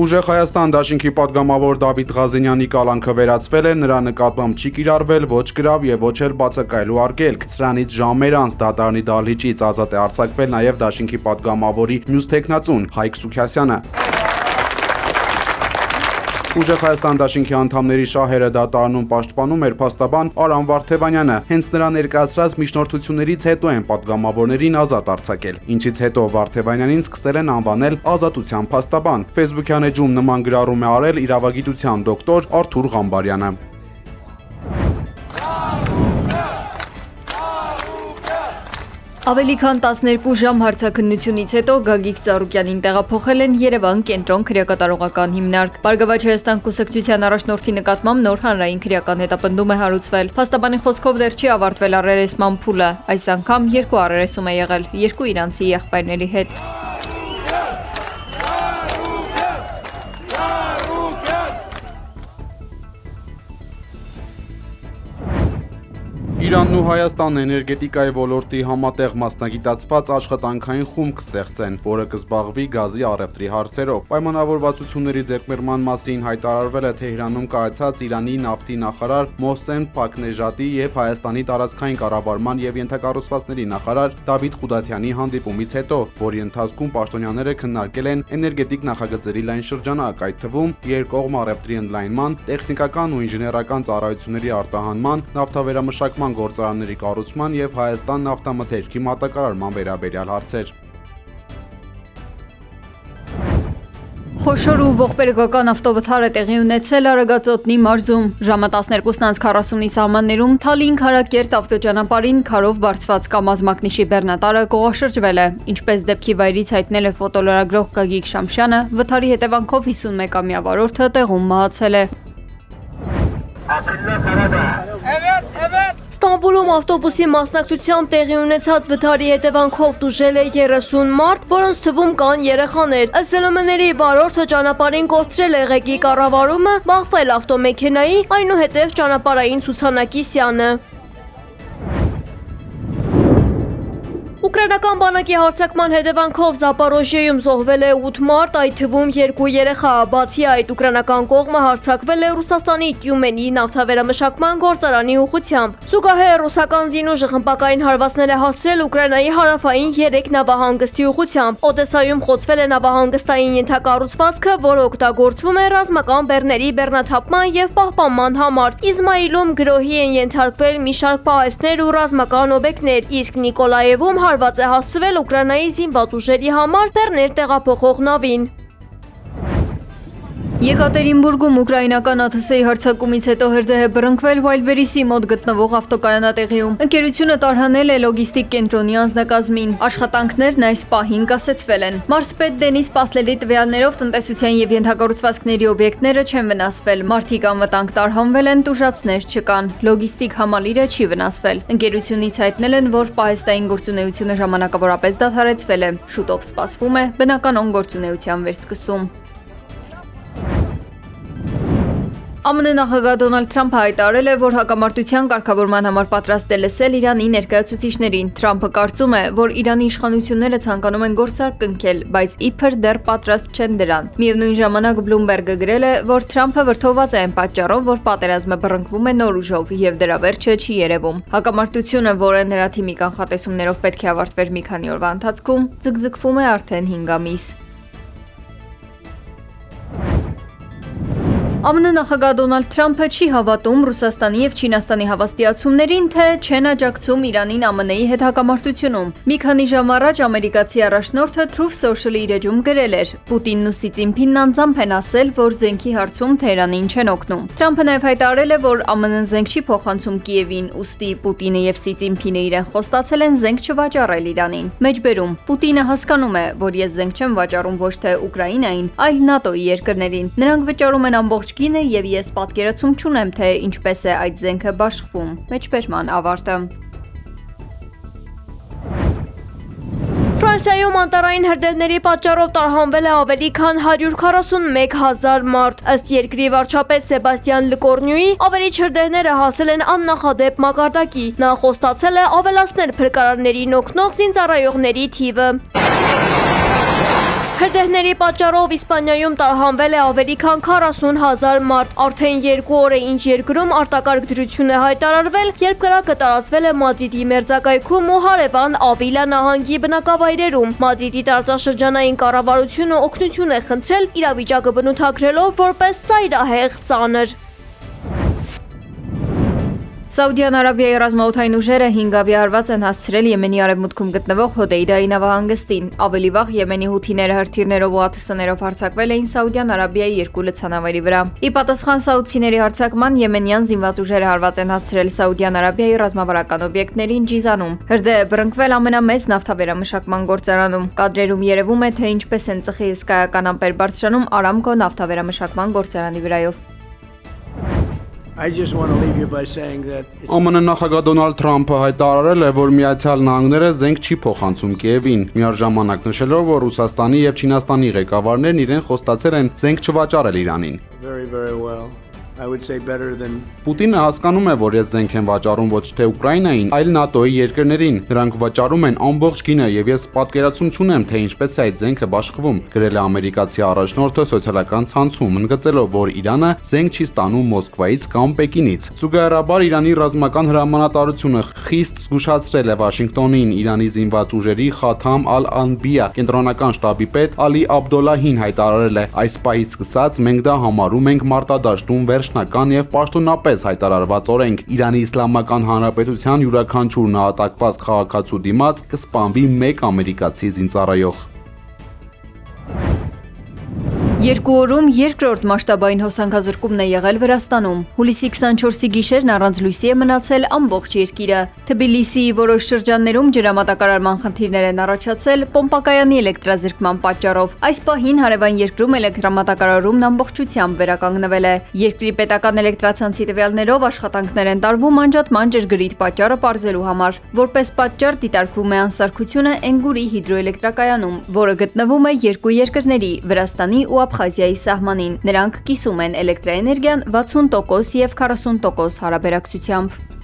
Ուժեղ Հայաստան դաշինքի պատգամավոր Դավիթ Ղազենյանի կալանքը վերացվել է, նրա նկատմամբ չի կիրառվել ոչ գրավ եւ ոչ էլ բացակայելու արգելք։ Սրանից ժամեր անց դատարանի դահլիճից ազատ է արձակվել նաեւ դաշինքի պատգամավորի մյուս տեխնացուն Հայկ Սուքասյանը։ Ուժեղ Հայաստան դաշինքի անդամների շահերը դատարանում պաշտպանում էր փաստաբան Արամ Վարդևանյանը։ Հենց նրա ներկայացրած միջնորդություններից հետո են պատգամավորներին ազատ արձակել, ինչից հետո Վարդևանյանին սկսել են անվանել ազատության փաստաբան։ Facebook-յան էջում նման գրառում է արել իրավագիտության դոկտոր Արթուր Ղամբարյանը։ Ավելի քան 12 ժամ հարցաքննությունից հետո Գագիկ Ծառուկյանին տեղափոխել են Երևան կենտրոն քրեակատարողական հիմնարկ։ Բարգավաճ Հայաստան կուսակցության առաջնորդի նկատմամբ նոր հանրային քրեական հետապնդում է հարուցվել։ Փաստաբանի խոսքով դեռ չի ավարտվել առերեսման փուլը։ Այս անգամ 2 առերեսում է եղել 2 իրանցի եղբայրների հետ։ Իրանն ու Հայաստանն էներգետիկայի ոլորտի համատեղ մասնագիտացված աշխատանքային խումբ կստեղծեն, որը կզբաղվի գազի առևտրի հարցերով։ Պայմանավորվածությունների ձեռքբերման մասին հայտարարվել է Թեհրանում կայացած Իրանի նավթի նախարար Մոհսեն Փաքնեժադի եւ Հայաստանի տարածքային կառավարման եւ ենթակառուցվածքների նախարար Դավիթ Ղուդաթյանի հանդիպումից հետո, որի ընթացքում պաշտոնյաները քննարկել են էներգետիկ նախագծերի լայն շրջանակ, այդ թվում երկկողմ առևտրի ընդլայնման, տեխնիկական ու ինժեներական ծառայությունների արտահանման, նավթավերամշակման գործարանների կառուցման եւ Հայաստան նավթամթերքի մատակարարման վերաբերյալ հարցեր։ Խոշոր ու ողբերգական ավտովթար է տեղի ունեցել Արագածոտնի մարզում։ Ժամը 12:40-ի սահմաններում Թալին-Քարակերտ ավտոճանապարհին քարով բարձված կամազ մակնիշի բեռնատարը կողաշրջվել է։ Ինչպես դեպքի վայրից հայտնել է ֆոտոլրագրող Գագիկ Շամշյանը, վթարի հետևանքով 51-ամյա վարորդը տեղում մահացել է։ Ստամբուլում ավտոբուսի մասնակցությամբ տեղի ունեցած վթարի հետևանքով տուժել է 30 մարդ, որոնց թվում կան երեխաներ։ ՍԼՄ-ների վարորդը ճանապարհին կորցրել է ղեկի կառավարումը, բախվել ավտոմեքենայի, այնուհետև ճանապարհային ցուցանակի սյանը։ Ուկրաինական բանակի հարձակման հետևանքով Զապորոժիեում զոհվել է 8 մարդ, այդ թվում 2 երեխա։ Բացի այդ, ուկրաինական կողմը հարձակվել է Ռուսաստանի Տյումենի նավթավերամշակման գործարանի ուղղությամբ։ Զուգահեռ ռուսական զինուժը խմբակային հարվածներ է հասցրել Ուկրաինայի հարավային 3 նավահանգստի ուղղությամբ։ Օդեսայում խոցվել է նավահանգստային ենթակառուցվածքը, որը օգտագործվում է ռազմական բեռների բեռնաթափման եւ պահպանման համար։ Իզմայիլում գրոհի են ենթարկվել մի շարք պահեստներ ու ռազմական օբյեկտներ, իսկ Նիկոլաևում հարված է հասցվել Ուկրաինայի զինված ուժերի համար բեռներ տեղափոխող նավին։ Եկատերինբուրգում ուկրաինական ԱԹՍ-ի հարձակումից հետո հրդեհ է բռնկվել Վայլբերիսի մոտ գտնվող ավտոկայանատեղիում։ Ընկերությունը տարհանել է լոգիստիկ կենտրոնի անձնակազմին։ Աշխատանքներն այս պահին կասեցվել են։ Մարզպետ Դենիս Պասլելի տվյալներով տնտեսության եւ ենթակառուցվածքների օբյեկտները չեն վնասվել։ Մարդիկ անվտանգ տարհանվել են, տուժածներ չկան։ Լոգիստիկ համալիրը չի վնասվել։ Ընկերությունից հայտնել են, որ պահեստային գործունեությունը ժամանակավորապես դադարեցվել է։ Շուտով սպասվում է բնականոն գործունեության վերսկսում։ ԱՄՆ նախագահ Դոնալդ Թրամփը հայտարարել է, որ հակամարտության կարգավորման համար պատրաստ է լսել Իրանի ներկայացուցիչներին։ Թրամփը կարծում է, որ Իրանի իշխանությունները ցանկանում են գործարք կնքել, բայց իբր դեռ պատրաստ չեն դրան։ Միևնույն ժամանակ Bloomberg-ը գրել է, որ Թրամփը վրդովված է այն պատճառով, որ պատերազմը բռնկվում է նոր ուժով եւ դրա վերջը չի երևում։ Հակամարտությունը, որը նրա թիմի կանխատեսումներով պետք է ավարտվեր մի քանի օրվա ընթացքում, ձգձգվում է արդեն 5 ամիս։ ԱՄՆ նախագահ Դոնալդ Թրամփը չի հավատում Ռուսաստանի եւ Չինաստանի հավաստիացումներին, թե չեն աջակցում Իրանին ԱՄՆ-ի հետ հակամարտությունում։ Մի քանի ժամ առաջ ամերիկացի առաջնորդը Truth Social-ի իր էջում գրել էր. Պուտինն ու Սի Ցինփինն անձամբ են ասել, որ զենքի հարցում Թեհրանին չեն օգնում։ Թրամփը նաեւ հայտարարել է, որ ԱՄՆ-ն զենք չի փոխանցում Կիևին, ուստի Պուտինը եւ Սի Ցինփինը իրեն խոստացել են զենք չվաճառել Իրանին։ Մեջբերում Պուտինը հասկանում է, որ ես զենք չեմ վաճառում ոչ թե Ուկրաինային, այլ ՆԱՏՕ-ի երկրներին։ Նրանք վճարում են ամբողջ գինը եւ ես պատկերացում չունեմ, թե ինչպես է այդ զենքը բաշխվում։ Մեջբերման ավարտը։ Ֆրանսիայում անտառային հրդեհների պատճառով տարհանվել է ավելի քան 141,000 մարդ։ Ըստ երկրի վարչապետ Սեբաստիան Լկորնյուի, ավելի հրդեհները հասել են աննախադեպ մակարդակի։ Նա խոստացել է ավելացնել փրկարարներին օգնող զինծառայողների թիվը։ Հրդեհների պատճառով Իսպանիայում տարհանվել է ավելի քան 40,000 մարդ։ Արդեն 2 օր է ինչ երկրում արտակարգ դրություն է հայտարարվել, երբ կրակը տարածվել է Մադրիդի մերձակայքում ու հարևան Ավիլա նահանգի բնակավայրերում։ Մադրիդի տարածաշրջանային կառավարությունը օգնություն է խնդրել, իրավիճակը բնութագրելով որպես ծայրահեղ ծանր։ Սաուդյան Արաբիայի ռազմաօդային ուժերը 5 ավիահարված են հասցրել Եմենի արևմուտքում գտնվող Հոդեյդայի նավահանգստին։ Ավելի վաղ Եմենի հութիները հրթիռներով ու ԱԹՍ-ներով հարձակվել էին Սաուդյան Արաբիայի 2 լցանավերի վրա։ Ի պատասխան սաուդցիների հարձակման եմենյան զինված ուժերը հարված են հասցրել Սաուդյան Արաբիայի ռազմավարական օբյեկտներին Ջիզանում։ Հրդեհը բռնկվել ամենամեծ նավթավերամշակման գործարանում։ Կադրերում երևում է, թե ինչպես են ծխի հսկայական ամպեր բարձրանում Արամկո նավթավերամշակման գործարանի վրայով։ ԱՄՆ նախագահ Դոնալդ Թրամփը հայտարարել է, որ Միացյալ Նահանգները զենք չի փոխանցում Կիևին, միաժամանակ նշելով, որ Ռուսաստանի եւ Չինաստանի ղեկավարներն իրեն խոստացել են զենք չվաճառել Իրանին։ Պուտինը հասկանում է, որ ես զենք եմ վաճառում ոչ թե Ուկրաինային, այլ ՆԱՏՕ-ի երկրներին։ Նրանք վաճառում են ամբողջ գինը եւ ես պատկերացում չունեմ, թե ինչպես է այդ զենքը բաշխվում, գրել է ամերիկացի առաջնորդը սոցիալական ցանցում, ընդգծելով, որ Իրանը զենք չի ստանում Մոսկվայից կամ Պեկինից։ Զուգահեռաբար Իրանի ռազմական հրամանատարությունը խիստ զգուշացրել է Վաշինգտոնին Իրանի զինված ուժերի Խաթամ Ալ-Անբիա կենտրոնական շտաբի պետ Ալի Աբդոլլահին հայտարարել է. այս պահից սկսած մենք դա համարում ենք մարտադաշտում վերջնական եւ պաշտոնապես հայտարարված օրենք։ Իրանի Իսլամական Հանրապետության յուրաքանչյուր նահատակված քաղաքացու դիմաց կսպանվի 1 ամերիկացի զինծառայող։ 2 օրում երկրորդ մասշտաբային հոսանքազրկումն է եղել Վրաստանում։ Հուլիսի 24-ի գիշերն առանց լույսի է մնացել ամբողջ երկիրը։ Թբիլիսիի որոշ շրջաններում ջրամատակարարման խնդիրներ են առաջացել պոմպակայանի էլեկտրազրկման պատճառով։ Այս պահին հարևան երկրում էլեկտրամատակարարումն ամբողջությամբ վերականգնվել է։ Երկրի պետական էլեկտրացանցի տվյալներով աշխատանքներ են տարվում անջատման ջրգրիտ պատճառը պարզելու համար։ Որպես պատճառ դիտարկվում է անսարքությունը Էնգուրի հիդրոէլեկտրակայանում, որը գտնվում է երկու երկրների՝ Վրաստանի ու Աբխազիայի սահմանին։ Նրանք կիսում են էլեկտրաէներգիան 60% եւ 40% հարաբերակցությամբ։